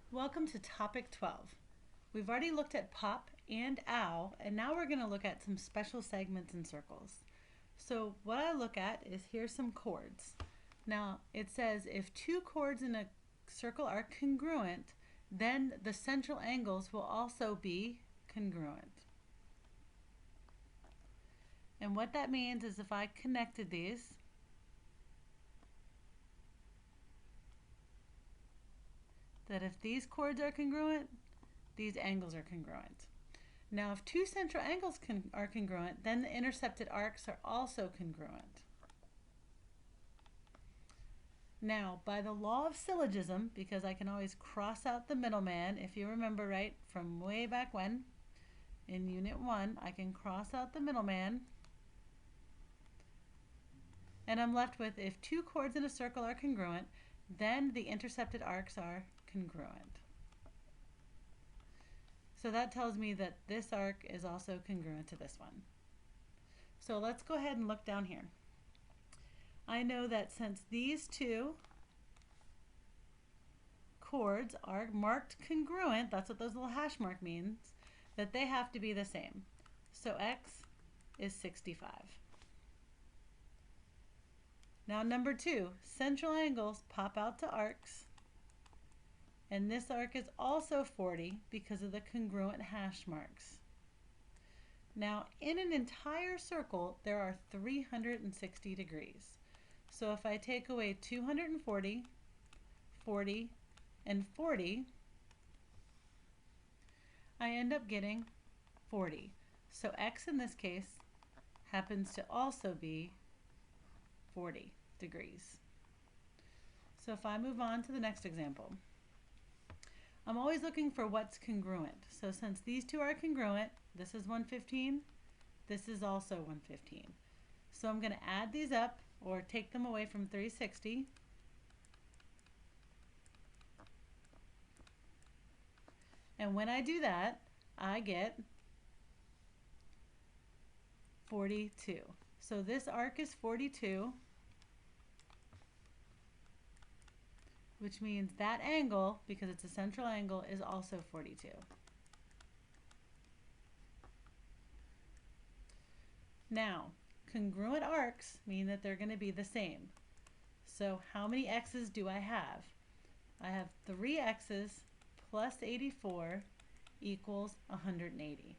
Welcome to topic 12. We've already looked at pop and ow, and now we're going to look at some special segments and circles. So what I look at is here's some chords. Now it says if two chords in a circle are congruent, then the central angles will also be congruent. And what that means is if I connected these, that if these chords are congruent, these angles are congruent. Now, if two central angles are congruent, then the intercepted arcs are also congruent. Now, by the law of syllogism, because I can always cross out the middleman, if you remember right from way back when, in Unit 1, I can cross out the middleman, and I'm left with if two chords in a circle are congruent, then the intercepted arcs are congruent. So that tells me that this arc is also congruent to this one. So let's go ahead and look down here. I know that since these two chords are marked congruent, that's what those little hash mark means, that they have to be the same. So x is 65. Now number 2, central angles pop out to arcs. And this arc is also 40 because of the congruent hash marks. Now, in an entire circle, there are 360 degrees. So if I take away 240, 40, and 40, I end up getting 40. So x in this case happens to also be 40 degrees. So if I move on to the next example, I'm always looking for what's congruent. So since these two are congruent, this is 115, this is also 115. So I'm going to add these up or take them away from 360. And when I do that, I get 42. So this arc is 42, which means that angle, because it's a central angle, is also 42. Now, congruent arcs mean that they're going to be the same. So how many x's do I have? I have 3 x's plus 84 equals 180.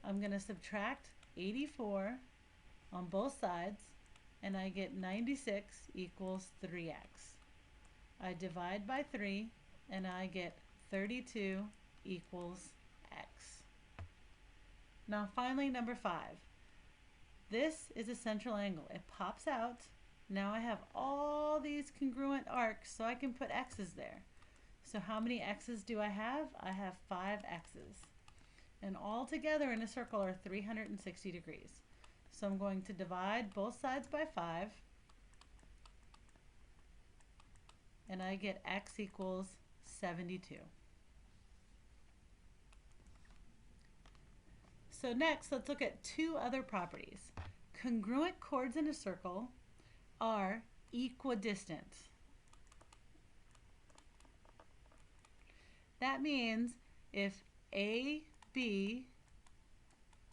I'm going to subtract 84 on both sides, and I get 96 equals 3x. I divide by 3, and I get 32 equals x. Now finally, number 5. This is a central angle. It pops out. Now I have all these congruent arcs, so I can put x's there. So how many x's do I have? I have 5 x's. And all together in a circle are 360 degrees. So I'm going to divide both sides by 5. And I get x equals 72. So next, let's look at 2 other properties. Congruent chords in a circle are equidistant. That means if AB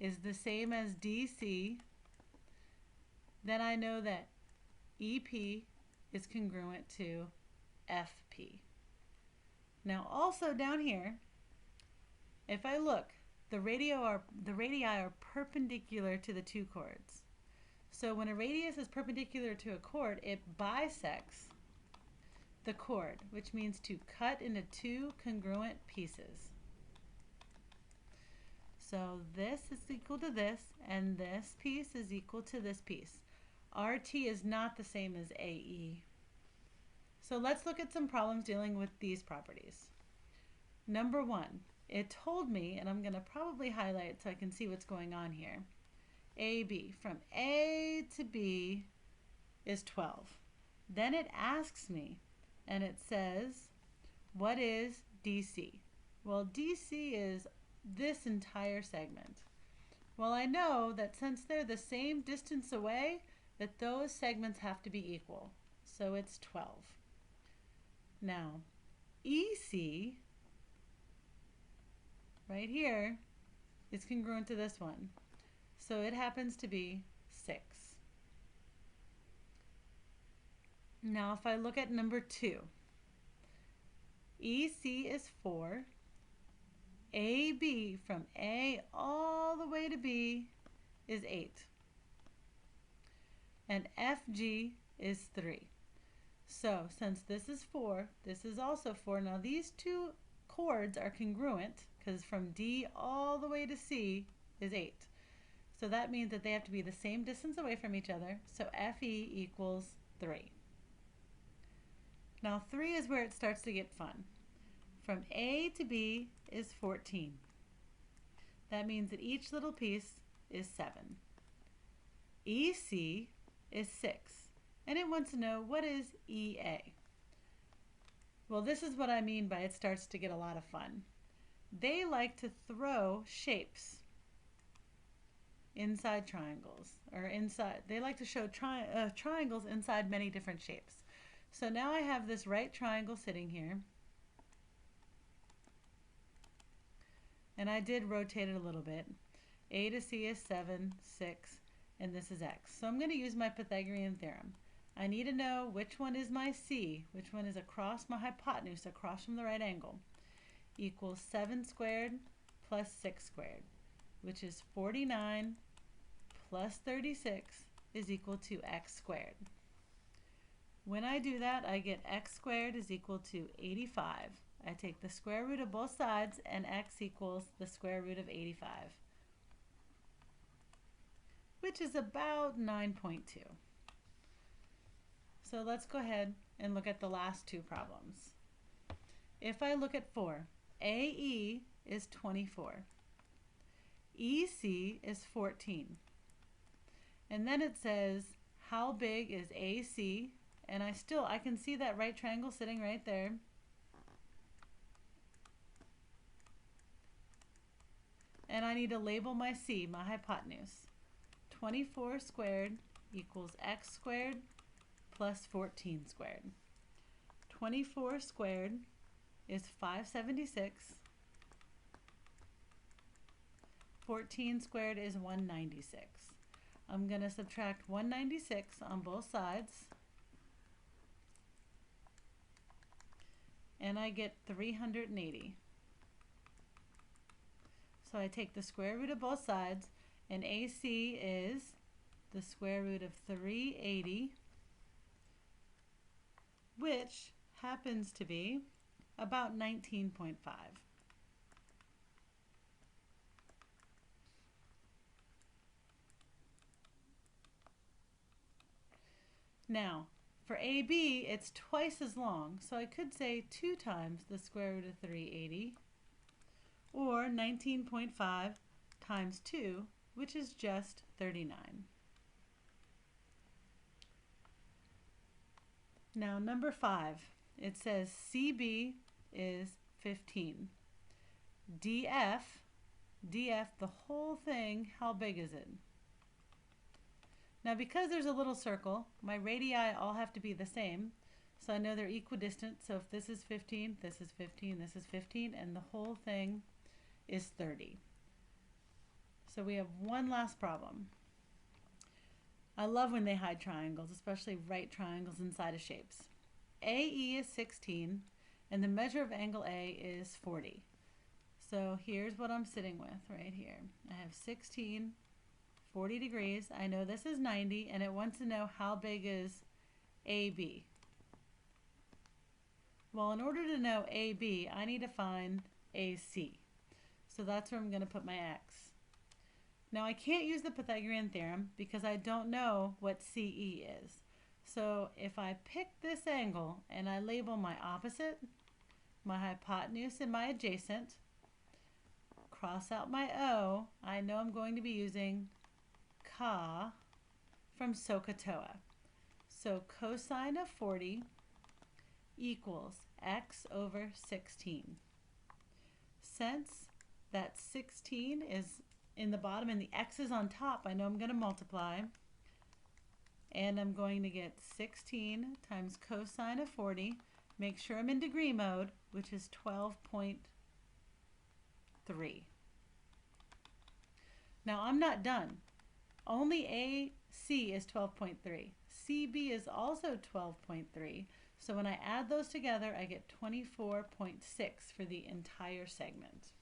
is the same as DC, then I know that EP is congruent to FP. Now also down here, if I look, the radii are perpendicular to the 2 chords. So when a radius is perpendicular to a chord, it bisects the chord, which means to cut into 2 congruent pieces. So this is equal to this, and this piece is equal to this piece. RT is not the same as AE. So let's look at some problems dealing with these properties. Number 1, it told me, and I'm going to probably highlight it so I can see what's going on here, AB, from A to B is 12. Then it asks me, and it says, what is DC? Well, DC is this entire segment. Well, I know that since they're the same distance away, that those segments have to be equal. So it's 12. Now, EC right here is congruent to this one. So it happens to be 6. Now if I look at number 2, EC is 4, AB from A all the way to B is 8, and FG is 3. So since this is 4, this is also 4. Now these two chords are congruent because from D all the way to C is 8. So that means that they have to be the same distance away from each other. So FE equals 3. Now 3 is where it starts to get fun. From A to B is 14. That means that each little piece is 7. EC is 6. And it wants to know, what is EA? Well, this is what I mean by it starts to get a lot of fun. They like to throw shapes inside triangles, or inside, they like to show triangles inside many different shapes. So now I have this right triangle sitting here, and I did rotate it a little bit. A to C is 7, 6, and this is X. So I'm going to use my Pythagorean theorem. I need to know which one is my C, which one is across my hypotenuse, across from the right angle, equals 7 squared plus 6 squared, which is 49 plus 36 is equal to X squared. When I do that, I get X squared is equal to 85. I take the square root of both sides, and X equals the square root of 85, which is about 9.2. So let's go ahead and look at the last two problems. If I look at 4, AE is 24. EC is 14. And then it says, how big is AC? And I can see that right triangle sitting right there. And I need to label my C, my hypotenuse. 24 squared equals X squared plus 14 squared. 24 squared is 576. 14 squared is 196. I'm going to subtract 196 on both sides, and I get 380. So I take the square root of both sides, and AC is the square root of 380, which happens to be about 19.5. Now, for AB, it's twice as long, so I could say 2 times the square root of 380, or 19.5 times 2, which is just 39. Now, number 5, it says CB is 15. DF, the whole thing, how big is it? Now, because there's a little circle, my radii all have to be the same, so I know they're equidistant. So if this is 15, this is 15, this is 15, and the whole thing is 30. So we have one last problem. I love when they hide triangles, especially right triangles inside of shapes. AE is 16, and the measure of angle A is 40. So here's what I'm sitting with right here. I have 16, 40 degrees. I know this is 90, and it wants to know how big is AB. Well, in order to know AB, I need to find AC. So that's where I'm going to put my X. Now I can't use the Pythagorean theorem because I don't know what CE is. So if I pick this angle and I label my opposite, my hypotenuse, and my adjacent, cross out my O, I know I'm going to be using Ka from SOHCAHTOA. So cosine of 40 equals X over 16. Since that 16 is in the bottom and the X is on top, I know I'm going to multiply, and I'm going to get 16 times cosine of 40. Make sure I'm in degree mode, which is 12.3. 12.3. Now I'm not done. Only AC is 12.3. CB is also 12.3. So when I add those together, I get 24.6 for the entire segment.